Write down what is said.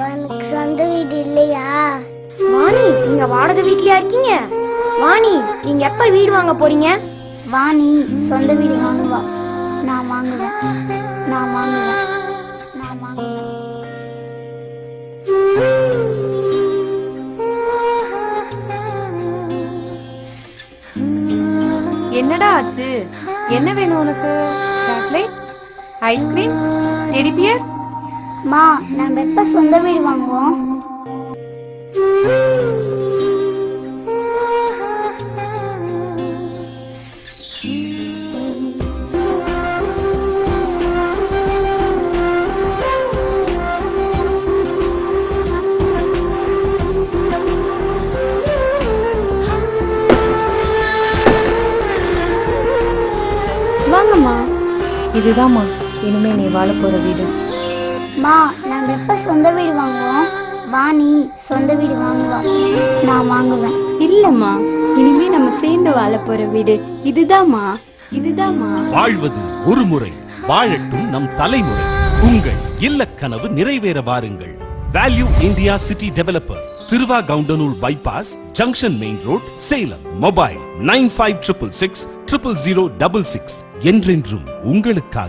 உனக்கு சொந்த வீடு இல்லையா? வாணி, நீங்க வாடகை வீட்லயா இருக்கீங்க? வாணி, நீங்க எப்ப வீடு வாங்க போறீங்க? வாணி சொந்த வீடு வாங்குவா. நான் வாங்குவேன், நான் வாங்குவேன், நான் வாங்குவேன். என்னடா ஆச்சு? என்ன வேணும் உனக்கு? Chocolate, ice cream, teddy bear? மா, நம்ம எப்ப சொந்த வீடு வாங்குவோம்? வாங்கம்மா. இதுதாம்மா இனிமே நீ வாழ போற வீடு. மா, நம்ம எப்ப சொந்த வீடு வாங்குவோம்? வாணி சொந்த வீடு வாங்குவா. நான் வாங்குவேன். இல்லம்மா, இனிமே நம்ம சேர்ந்து வாழ போற வீடு இதுதாம்மா, இதுதாம்மா. வாழ்வது ஒரு முறை, வாழட்டும் நம் தலைமுறை. உங்கள் இல்லக் கனவு நிறைவேற வாருங்கள். Value India city developer, Thiruvagoundanur bypass junction main road, Salem. Mobile 9566600066. என்றென்றும் உங்களுக்காக.